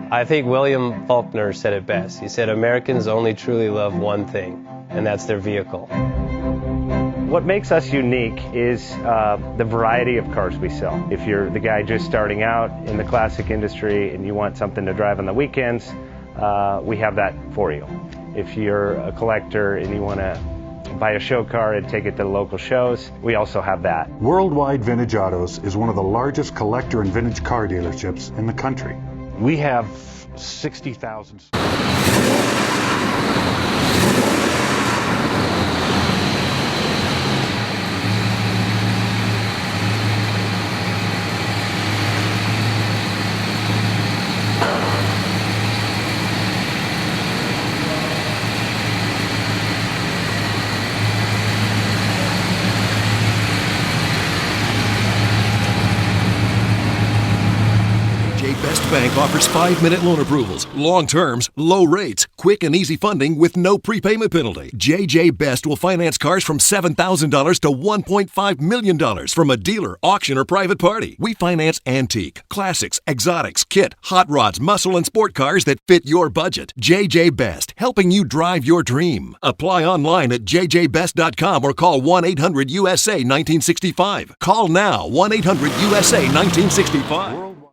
I think William Faulkner said it best. He said, Americans only truly love one thing, and that's their vehicle. What makes us unique is the variety of cars we sell. If you're the guy just starting out in the classic industry and you want something to drive on the weekends, we have that for you. If you're a collector and you want to buy a show car and take it to the local shows, we also have that. Worldwide Vintage Autos is one of the largest collector and vintage car dealerships in the country. We have 60,000. Best Bank offers 5-minute loan approvals, long terms, low rates, quick and easy funding with no prepayment penalty. JJ Best will finance cars from $7,000 to $1.5 million from a dealer, auction, or private party. We finance antique, classics, exotics, kit, hot rods, muscle, and sport cars that fit your budget. JJ Best, helping you drive your dream. Apply online at jjbest.com or call 1-800-USA-1965. Call now, 1-800-USA-1965.